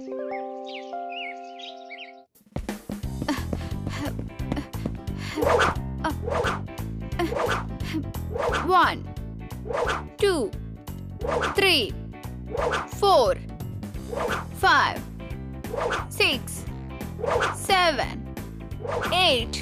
1 2 3 4 5 6 7 8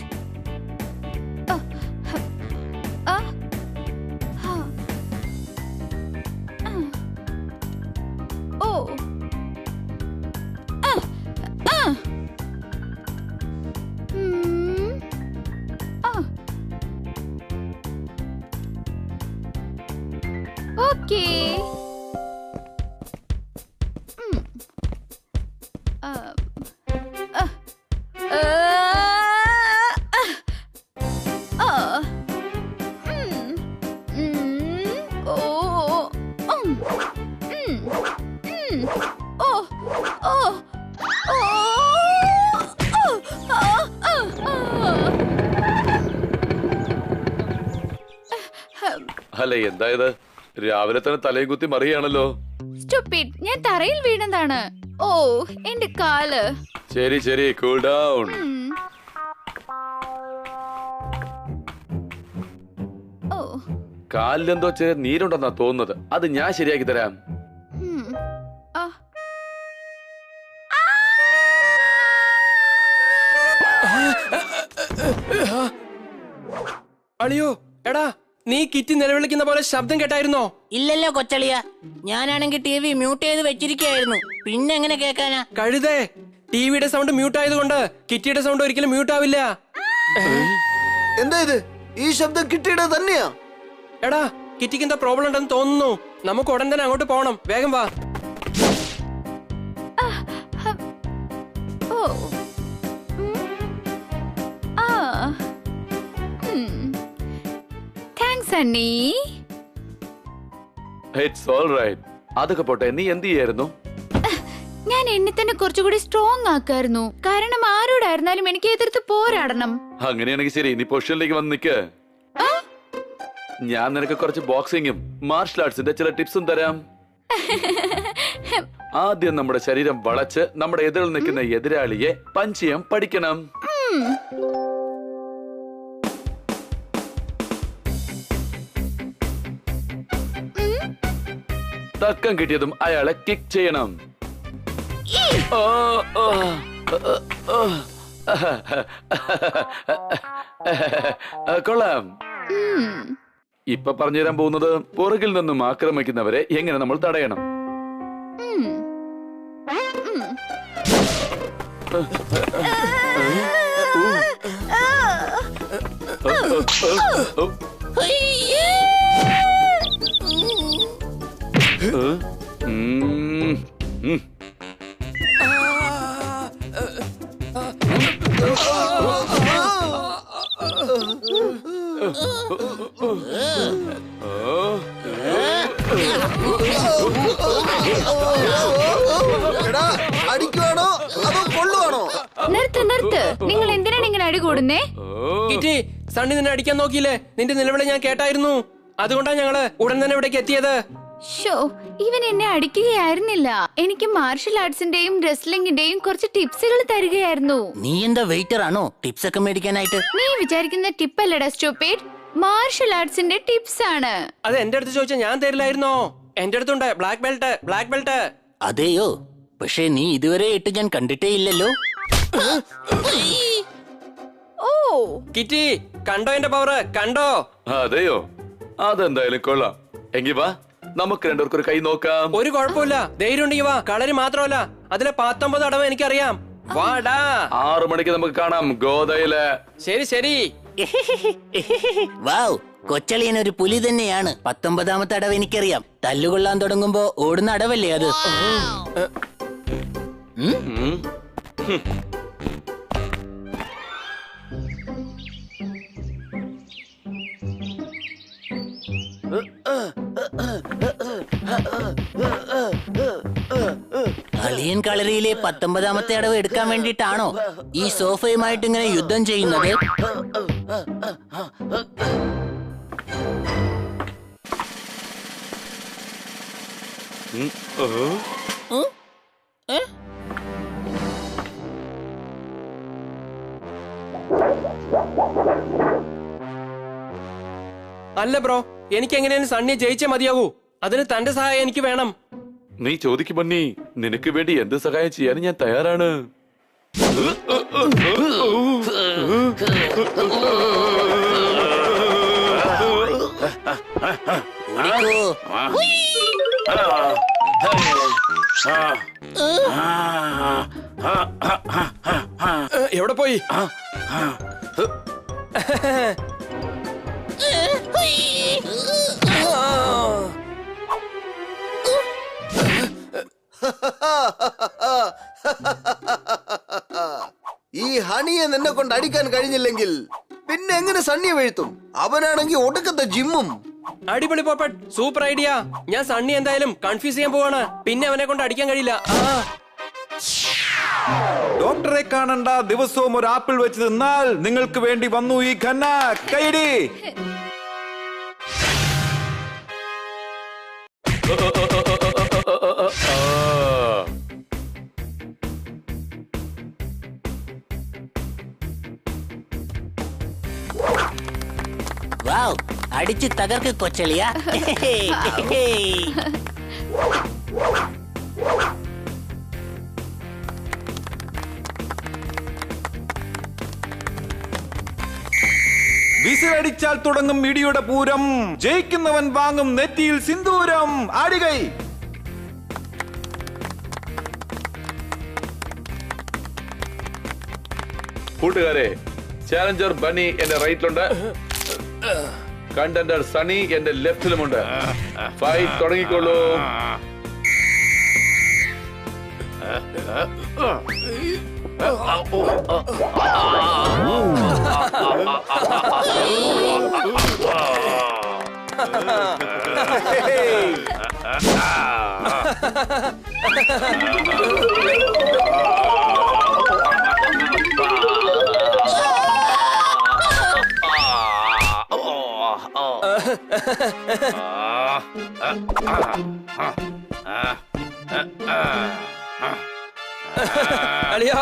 Okay. അല്ല എന്തായത് രാവിലെ തന്നെ തലയും കുത്തി മറിയാണല്ലോ. സ്റ്റുപ്പിഡ്, ഞാൻ തറയിൽ വീണതാണ്. ഓ എന്റെ കാല്. ശരി ശരി, കൂൾ ഡൗൺ. കാലിലെന്തോ ചെറിയ നീരുണ്ടെന്നാ തോന്നുന്നത്. അത് ഞാൻ ശരിയാക്കി തരാം. അളിയോ, എടാ നീ കിറ്റി നിലവിളിക്കുന്ന പോലെ ശബ്ദം കേട്ടായിരുന്നോ? ഇല്ലല്ലോ കൊച്ചളിയ, ഞാനാണെങ്കിൽ TV മ്യൂട്ട് ചെയ്ത് വെച്ചിരിക്കുകയായിരുന്നു. പിന്നെ എങ്ങനെ കേൾക്കാനാ? കഴുതേ, ടിവിയുടെ സൗണ്ട് മ്യൂട്ട് ആയതുകൊണ്ട് കിറ്റിയുടെ സൗണ്ട് ഒരിക്കലും മ്യൂട്ട് ആവില്ല. എന്താ ഇത്? ഈ ശബ്ദം കിറ്റിയുടെ തന്നെയാ? എടാ, കിറ്റിക്ക് എന്താ പ്രോബ്ലം ഉണ്ടെന്ന് തോന്നുന്നു. നമുക്ക് ഉടൻ തന്നെ അങ്ങോട്ട് പോണം. വേഗം വാ. അതൊക്കെ പോട്ടെ, നീ എന്ത് ചെയ്യായിരുന്നു? ഞാൻ എന്നെ തന്നെ കുറച്ചുകൂടി സ്ട്രോങ് ആക്കായിരുന്നു. കാരണം ആരോടായിരുന്നാലും എനിക്ക് എതിർത്ത് പോരാടണം. അങ്ങനെയാണെങ്കിൽ ശരി, നീ പൊസിഷനിലേക്ക് വന്ന് നിൽക്ക്. ഞാൻ നിനക്ക് കുറച്ച് ബോക്സിംഗും മാർഷൽ ആർട്സിന്റെ ചില ടിപ്സും തരാം. ആദ്യം നമ്മുടെ ശരീരം വളച്ച് നമ്മുടെ എതിരിൽ നിൽക്കുന്ന എതിരാളിയെ പഞ്ച് ചെയ്യാൻ പഠിക്കണം. തക്കം കിട്ടിയതും അയാളെ കിക്ക് ചെയ്യണം. കൊള്ളാം. ഇപ്പൊ പറഞ്ഞുതരാൻ പോകുന്നത് പുറകിൽ നിന്നും ആക്രമിക്കുന്നവരെ എങ്ങനെ നമ്മൾ തടയണം. അടിക്കുവാണോ അതോ കൊള്ളുവാണോ? നിർത്ത് നിർത്ത്, നിങ്ങൾ എന്തിനാണ് ഇങ്ങനെ അടികൂടുന്നേ? കിറ്റി, സണ്ണി നിന്നെ അടിക്കാൻ നോക്കിയില്ലേ? നിന്റെ നിലവിളി ഞാൻ കേട്ടായിരുന്നു. അതുകൊണ്ടാണ് ഞങ്ങള് ഉടൻ തന്നെ ഇവിടേക്ക് എത്തിയത്. ഇവൻ എന്നെ അടിക്കുകയായിരുന്നില്ല, എനിക്ക് മാർഷൽ ആർട്സിന്റെയും റെസ്ലിംഗിന്റെയും കുറച്ച് ടിപ്സുകൾ തരികയായിരുന്നു. നീ എന്താ വെയിറ്റർ ആണോ ടിപ്സ് ഒക്കെ മേടിക്കാനായിട്ട്? നീ വിചാരിക്കുന്ന ടിപ്പ് അല്ലടാ സ്റ്റുപ്പിഡ്, മാർഷൽ ആർട്സിന്റെ ടിപ്സ് ആണ്. അത് എന്റെ അടുത്ത് ചോദിച്ചാൽ ഞാൻ തരില്ലായിരുന്നോ? എന്റെ അടുത്തുണ്ട് ബ്ലാക്ക് ബെൽറ്റ്. Black belt. അതെയോ? പക്ഷേ നീ ഇതുവരെ ഇട്ട് ഞാൻ കണ്ടിട്ടേ ഇല്ലല്ലോ. ഓ കിറ്റി, കണ്ടോ എന്റെ പവർ? കണ്ടോ? അതെയോ? അതെന്തായാലും കൊള്ളാം. എങ്കി വാ, നമുക്ക് രണ്ടുപേർക്ക് ഒരു കൈ നോക്കാം. ഒരു കുഴപ്പമില്ല, ധൈര്യം ഉണ്ടെങ്കിൽ വാ. കളരി മാത്രമല്ല, അതിലെ 19 അടവ് എനിക്കറിയാം. വാടാ. 6 മണിക്ക് നമുക്ക് കാണാം ഗോദയില്. ശരി ശരി. വാവ്, കൊച്ചളിയൻ ഒരു പുലി തന്നെയാണ്. 19ാമത്തെ അടവ് എനിക്കറിയാം. തല്ലുകൊള്ളാൻ തുടങ്ങുമ്പോ ഓടുന്ന അടവല്ലേ അത്? അളിയൻ കളരിയിലെ 19ാമത്തെ അടവ് എടുക്കാൻ വേണ്ടിട്ടാണോ ഈ സോഫയുമായിട്ട് ഇങ്ങനെ യുദ്ധം ചെയ്യുന്നത്? അല്ല ബ്രോ, എനിക്ക് എങ്ങനെയാണ് സണ്ണിയെ ജയിച്ചേ മതിയാകൂ. അതിന് തന്റെ സഹായം എനിക്ക് വേണം. നീ ചോദിക്കും ബണ്ണി, നിനക്ക് വേണ്ടി എന്ത് സഹായം ചെയ്യാനും ഞാൻ തയ്യാറാണ്. എവിടെ പോയി? ഈ ഹണിയെ നിന്നെ കൊണ്ട് അടിക്കാൻ കഴിഞ്ഞില്ലെങ്കിൽ പിന്നെ എങ്ങനെ സണ്ണിയെ വീഴ്ത്തും? അവനാണെങ്കിൽ ഒടുക്കത്തെ ജിമ്മും. അടിപൊളി പോപ്പട്ട്, സൂപ്പർ ഐഡിയ. ഞാൻ സണ്ണി എന്തായാലും കൺഫ്യൂസ് ചെയ്യാൻ പോവാണ്. പിന്നെ അവനെ കൊണ്ട് അടിക്കാൻ കഴിയില്ല. ഡോക്ടറെ കാണണ്ട, ദിവസവും ഒരു ആപ്പിൾ വെച്ച് തിന്നാൽ നിങ്ങൾക്ക് വേണ്ടി വന്നു ഈ ഖന്ന. കൈയടി. വാവ്, അടിച്ച് തകർക്ക് കൊച്ചളിയ. വിസിലടിച്ചാൽ തുടങ്ങും ഇടിയുടെ പൂരം. ജയിക്കുന്നവൻ വാങ്ങും നെറ്റിയിൽ സിന്ദൂരം. ആടികൈ. കൂട്ടുകാരെ, ചാലഞ്ചർ ബണ്ണി എന്റെ റൈറ്റിലുണ്ട്, കണ്ടന്റർ സണ്ണി എന്റെ ലെഫ്റ്റിലുമുണ്ട്. ഫൈറ്റ് തുടങ്ങിക്കോളൂ. അളിയാ,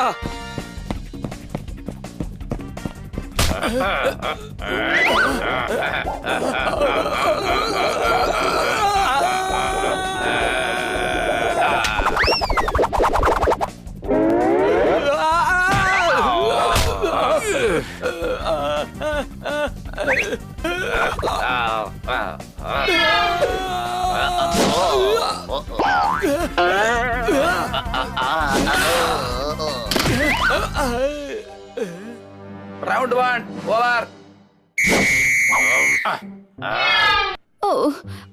റൗണ്ട് 1 ഓവർ. ഓ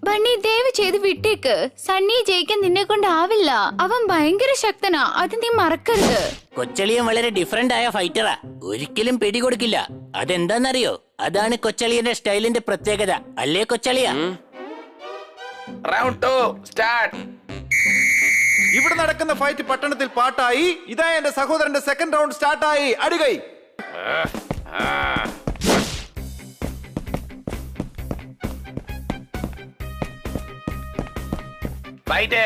ബണ്ണി, ദയവ് ചെയ്ത് വിട്ടേക്ക്. സണ്ണിയെ ജയിക്കാൻ നിന്നെ കൊണ്ടാവില്ല. അവൻ ഭയങ്കര ശക്തനാ, അത് നീ മറക്കരുത്. കൊച്ചളിയൻ വളരെ ഡിഫറെന്റ് ആയ ഫൈറ്ററാ. ഒരിക്കലും പിടികൊടുക്കില്ല. അതെന്താന്നറിയോ? അതാണ് കൊച്ചളിയന്റെ സ്റ്റൈലിന്റെ പ്രത്യേകത. അല്ലേ കൊച്ചളിയ? Round 2 start. ഇവിടെ നടക്കുന്ന ഫൈറ്റ് പട്ടണത്തിൽ പാട്ടായി. ഇതാ എന്റെ സഹോദരന്റെ സെക്കൻഡ് റൗണ്ട് സ്റ്റാർട്ടായി. അടികൈ. ഫൈറ്റ്.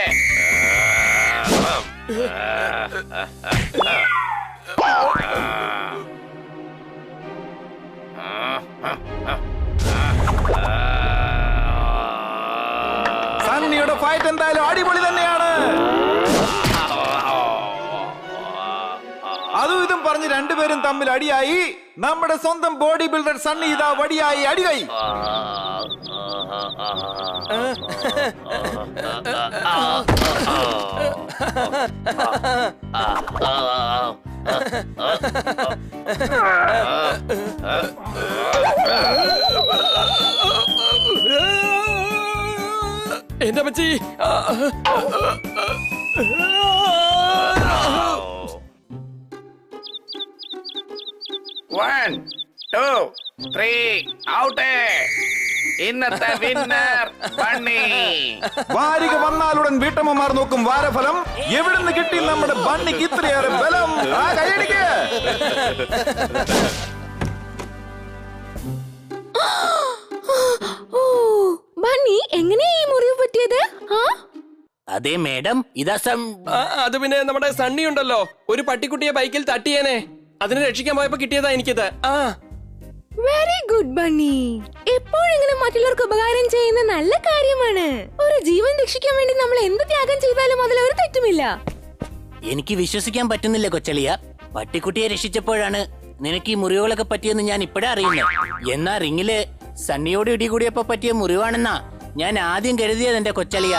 സണ്ണിയുടെ ഫൈറ്റ് എന്തായാലും അടിപൊളി തന്നെയാണ്. അതും ഇതും പറഞ്ഞ് രണ്ടുപേരും തമ്മിൽ അടിയായി. നമ്മുടെ സ്വന്തം ബോഡി ബിൽഡർ സണ്ണി ഇതാ വടിയായി. അടികൈ. എന്താ പറ്റി? 1 2 3 ഔട്ട്. ഇന്നത്തെ വിന്നർ ബണ്ണി. വാരിക വന്നാലുടൻ വീട്ടമ്മമാർ നോക്കും വാരഫലം. എവിടുന്ന് കിട്ടി നമ്മുടെ ബണ്ണിക്ക് ഇത്രയേറെ ബലം? ആ കൈയടിക്ക്. ബണ്ണി, എങ്ങനെയാ ഈ മുറിവ് പറ്റിയത്? അതെ മേഡം, ഇതാ അത് പിന്നെ നമ്മുടെ സണ്ണി ഉണ്ടല്ലോ, ഒരു പട്ടിക്കുട്ടിയെ ബൈക്കിൽ തട്ടിയേനെ. അതിനെ രക്ഷിക്കാൻ പോയപ്പോ കിട്ടിയതാ എനിക്കിത്. Very good bunny. എപ്പോഴെങ്കിലും മറ്റുള്ളവർക്ക് ഉപകാരം ചെയ്യുന്ന നല്ല കാര്യമാണ്. ഒരു ജീവൻ രക്ഷിക്കാൻ വേണ്ടി നമ്മൾ എന്ത് ത്യാഗം ചെയ്താലും അതിൽ ഒരു തെറ്റുമില്ല. എനിക്ക് വിശ്വസിക്കാൻ പറ്റുന്നില്ല കൊച്ചളിയ. പട്ടിക്കുട്ടിയെ രക്ഷിച്ചപ്പോഴാണ് നിനക്ക് ഈ മുറിവുകളൊക്കെ പറ്റിയെന്ന് ഞാൻ ഇപ്പോഴാ അറിയുന്നത്. എന്നാ റിങ്ങില് സണ്ണിയോട് ഇടികൂടിയപ്പോ പറ്റിയ മുറിവാണെന്നാ ഞാൻ ആദ്യം കരുതിയത് എന്റെ കൊച്ചളിയ.